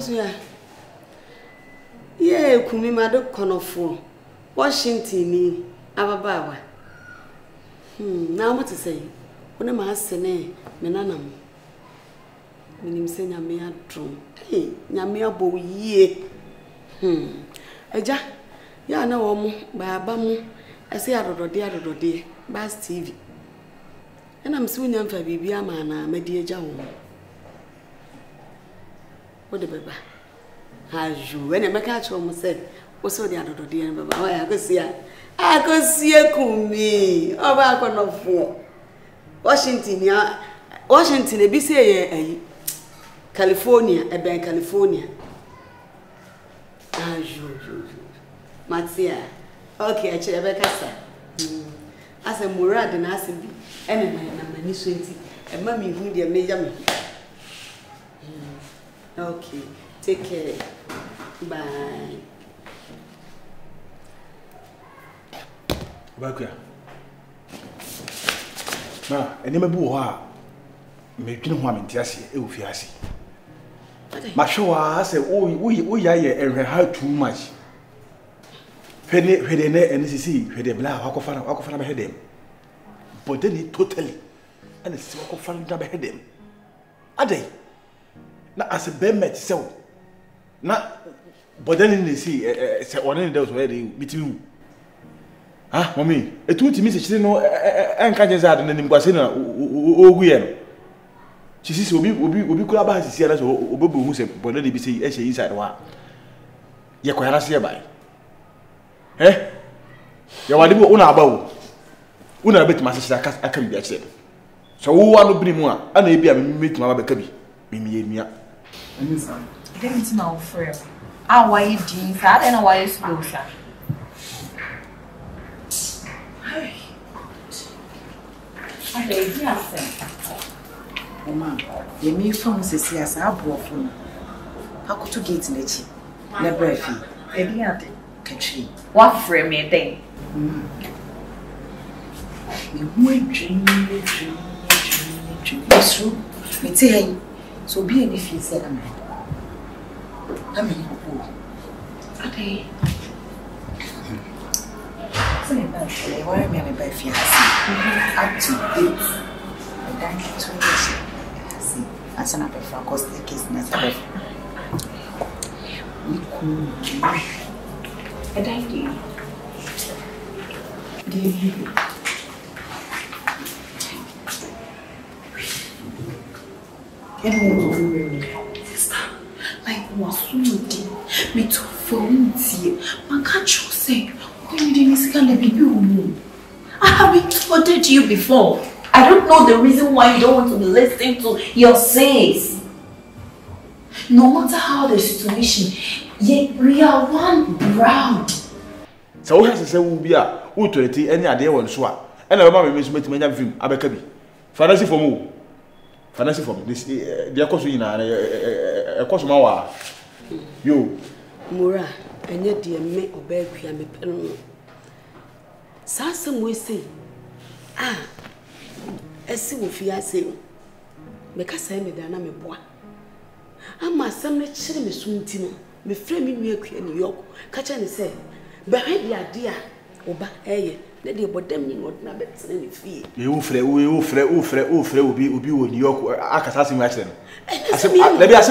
Akosuya. Ye kumi mado konofo. Washington ni ababawa. Now what to say? When ma asene me nanam. Minim se nyame adrom. Nyame abo yie. Eja ya na wo mo ba mo ese adodode Bas TV. And I'm soon young for Bibia mana, my dear Joe. What the baby? As you, when I make a chum said, what's so the other dear Baba? I could see a kumi. Oh, I got no four. Washington, a BC, California, a bank California. As you, Matsia. Okay, I check a casa. As a Murad and Asibi. And I'm a 20 and Mammy who dear Major. Okay, take care. Bye. Back now, and never boo her. Making woman Tiasi, Eufiasi. Mashoa said, oh, we are and her too much. Penny, and see, the black Hakofana head him. But then he totally and it's so fun to behead him. Are they? Not as a bear met so. Not but then they see one of those where they meet you. Ah, mommy, a 20 minutes, you know, and can't just add and then Guasina, oh, she says, will be cool about the Sierras or Bobu who said, but let it be say, as she inside one. You're quite a by. Eh? You want to go on about. Una bet my sister I can be accepted. So who want to bring more? And maybe I meet my baby. Me. Let me see my friend. How are you doing, sir? I don't know why you slow, sir. Okay, yes, Mama, you may phone says yes, I brought phone. How could you get in the cheap? Never fee. Catchy. What frame me then? We dream. It's true. Me tell you. So be any fee said, I mean, okay. Why am I by fiancé? Up to date. I thank you so much. See, that's another for cause the case myself. We cool. I thank you. Sister, like what's me to phone tea. My catch you say, when you didn't scan the baby. I haven't told you before. I don't know the reason why you don't want to be listening to your says. No matter how the situation, yet we are one brand. So who has to say will be a who to any idea one swap? And I remember me to make film. Abekabi. Fantasy for me. Fantasy for me. This the course in a course mawa. You Mura, and yet dear me obey me pen. Sassam we say, a see if you are saying, make us send me the name of boy. I must send me chilling me soon, Tino. Me frame me in New York, catch and say, behind the idea, or back air, let the bodem not na bet any fee. You free will be New York. I can ask him. Let me ask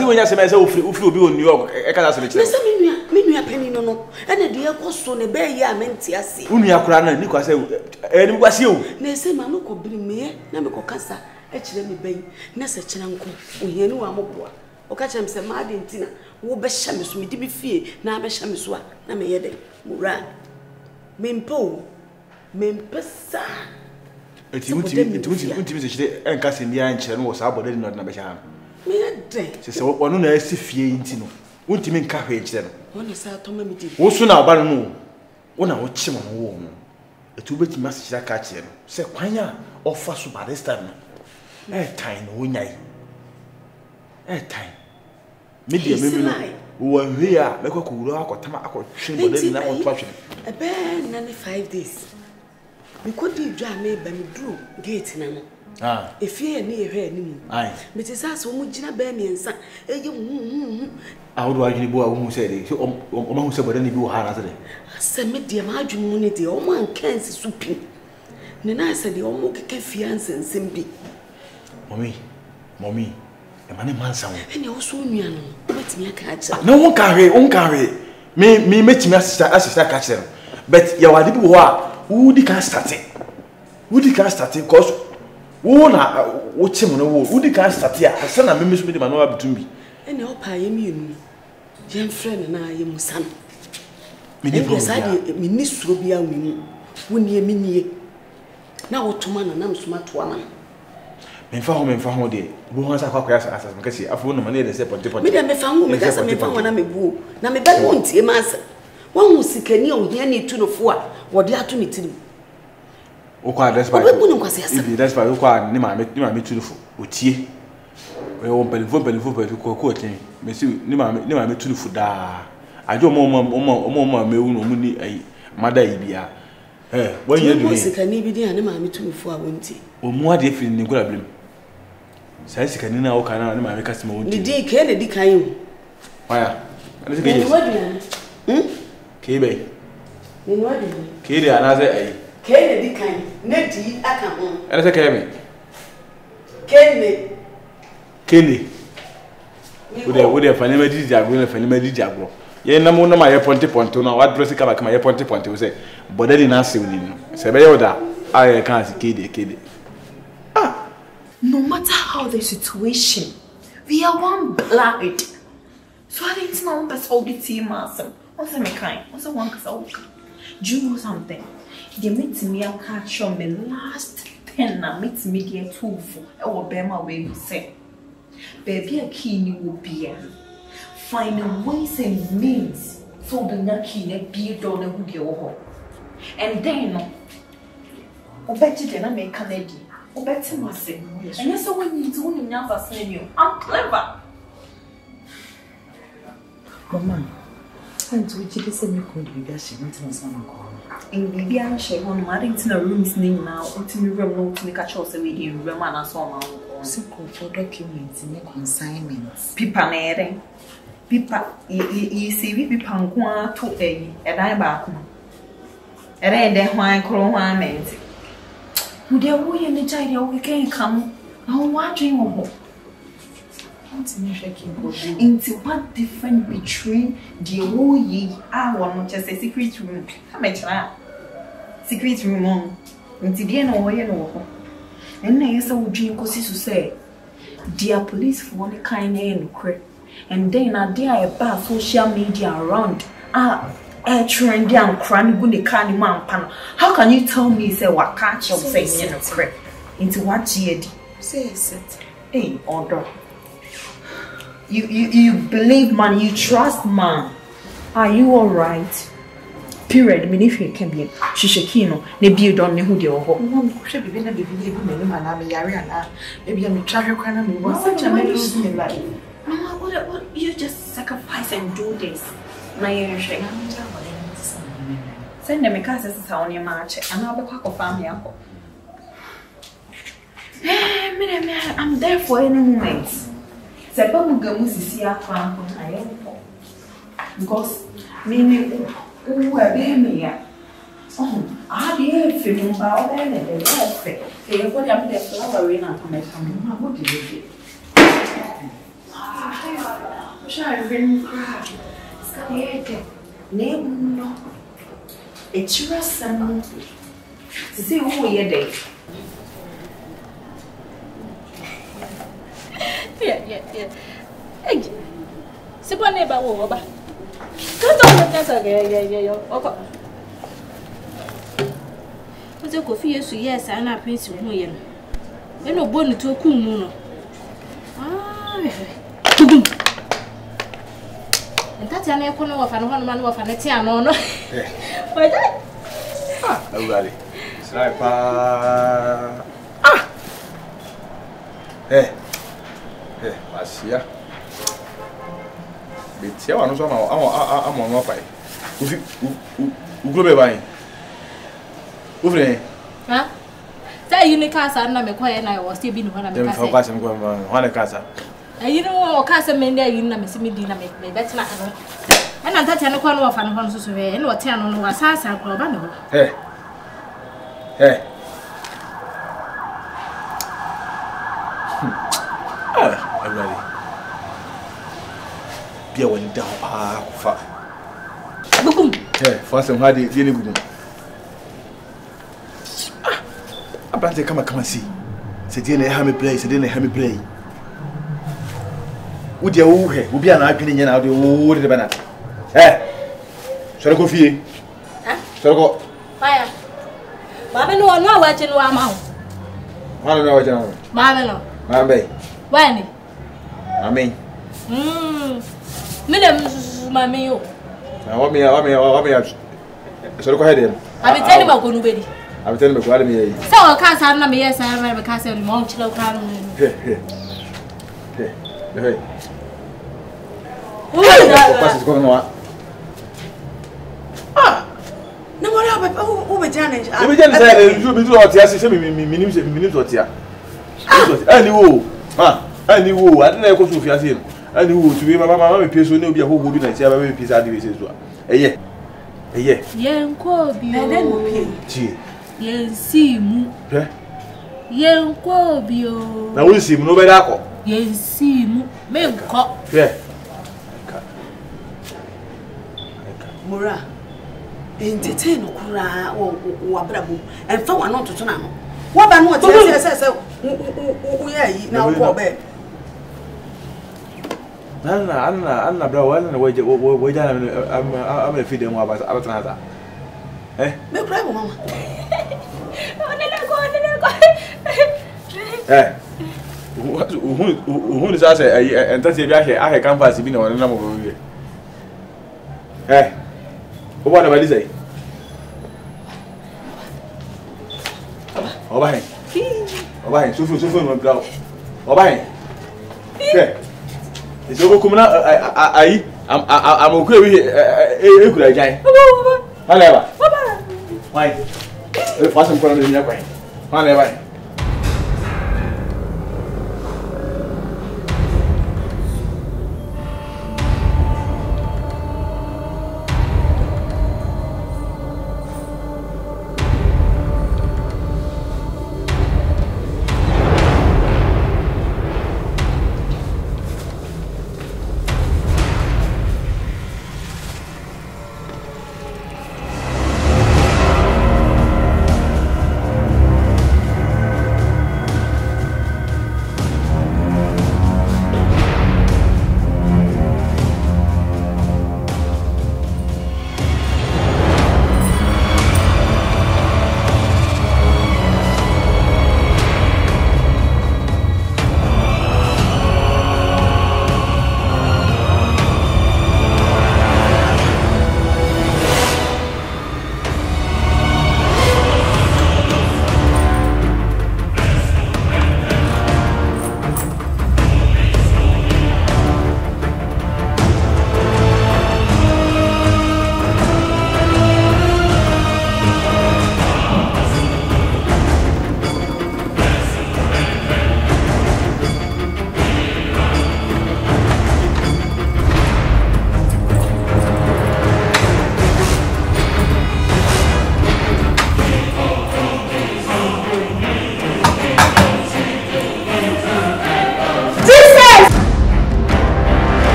when you say myself, will be in New York. I can ask him. Me penny no, and a dear cost on a bear ya mentiasi. Unia Crana, Nico say, and was you. Nay, say, my local bring me, Namiko Cassa, actually, bay, Nessa Chananko, we know I'm a boy. Or catch him some Madin Tina, who best shamus me to be fear, now Beshamiswa, Namayede, Muran. Mempo, Mempesa. It wouldn't be and casting the ancient was about it not Nabashan. Me a day. She said, one on see fear in Tino. Won't you mean carriage then? One is our Tommy. Also now, Barano. One I watch him on a woman. A two bit message catch him. Say, Panya, or fast by this time. Time, when I. Time. Maybe when we are, make a cool or Tamako, Shimon, and watching. A bear 95 days. We could do dry made by me drew gate now. If you near her anymore. Aye. Mrs. As who Gina Bammy and son. How do I give you who said it? Who said, but any you had other day. I said, met the margin unity, all one cans souping. Nina said the almost fiance and simply. Mommy, a man man sound. And you also knew, let me catch her. No one carry. Me met me as I catch them. But you are the people who can't start it. Who can't start it because who na watch him on the wall. Who can't start here? I send a message with the man between me. And your pie immune. Young friend and I am son. Many decided Minister be a winning. When ye mean now what to man and I'm smart woman. Men found it. Who wants a cocker as because I found the money they say for the me found me as I found when I'm a boo. Now me bad won't see a master. One who seek a new here to the four. What they are to me to do. Okay, that's why you call me to the foot. We won't believe to court. Monsieur, Nima me to the foot. I don't more me a mother ibia. When you do sick, and maybe the animal me to the four won't or more different in Grablim. Says can now can I make customer? The day can the kind. Why? Kebe. Kede another Kennedy kind, Netty, I come home. And I say, Kenny. Would have funny medici jago, funny medici jago. Ye no more my ponte now. What dressing come my ponte will say, but they didn't answer him. Sebeoda, I can't see Kede. No matter how the situation, we are one blood. So I didn't know that's all the team, master. What's a kind? What's a one? Do you know something? They meet me a catch on the last 10 na meet me there too for our Bema way we say. Baby a key will be finding ways and means so the Naki be done with your and then I bet you then make Canadian. I bet you must say, and yes, so when you do never say you, I'm clever. Mama, and which it is a new code with that she went to some call. In Libya, she won married in a room's name now, until you remote to make a choice with you, Roman and so on. So for documents and consignments. Pipa nere. Pipa, you see, we pangua to a die back. A red and wine crown meant. Would there be any child we can come? I'm watching over. Into what difference between the whole ye I want just a secret room. How much secret room on into the end or you know. And I saw dream because to say, dear police for one kind and quick. And then I dare about social media around. A trend down cranny good canny man pan. How can you tell me say what catch of saying quick into what ye say it? Hey, order. You believe man, you trust man. Are you alright? Period. I mean, if you can be Shishakino, maybe you don't know who they are. Should be a baby, maybe I'm a travel crime. You want such a man life. Mama, what you just sacrifice and do this? My send them a cast on your march, and I'll be pack of family uncle. I'm there for any moment. Because meaning who are being here. Oh, I did feeling about anything. They put up their flower in and make some. What did you do? I've been crying. Scared. Name it's just some to see who you're day. Yeah. Hey, see what neighbor over. Come on, that's okay. Yeah. Okay. What's your coffee? Yes, I'm not paying you. You know, born to a cool moon. And that's an echo of an one man of an Etiano. Why that? Nobody. Sniper. Hey, what's here? It's here. I'm on my pie. Who go be buying? Who play? Huh? Say say you casa na me kwa na was still be no na me casa. Dem kwasem kwa wana casa. You know casa me na yin na me simi di na me betina ano. Na ntata ne kwa no wa fa no ho so we na o te ano no wa sasa kwa ba me ho. Hey. I'm ready. Be one down fa. Bukum. For some hard day ni gudu. Abante come see. Say dey na hear me play. Wo dia wo he, wo bia na adwene nya na wo de bana. Sori ko fie. Sori ko. Fire. Mama no wa che no ama ho. Mama no wa che no. Mama no. Mama be. Wani? Amen. Me dem mama yo. Wa me. Sori ko he dem. Abi tell me ko no be di. Abi tell me ko ala me yi. So o ka sa na me yes na me ka sa mo chilo ka no. Hey. What is going on? No more about who be challenge. You be just say you be do what you say me what ya. Anyway, anyway, I don't know what you feel saying. Anyway, to be mama me pay so na obi a ho bi na tia ba me pay sa dey say so. Eye. Yen ko bi o. Na no pay. Chi. Yen si mu. Yen ko bi o. Na wo si mu no be da ko. Yen si mu. Me nko. Mura. Entertain okura wa brabo. Enfa wa no toto na no. Wa ba no say wo ye yi na wo be. Anna bro, wala na we jana am feed dem wa ba abatana ta. Me cry mama. Who is that? And that's if I canvas be no na mo we. What about this? Oba, so no bro. Oba. It's over coming out. I'm okay with it. Could I join? Why? If I some corner in your brain. Why?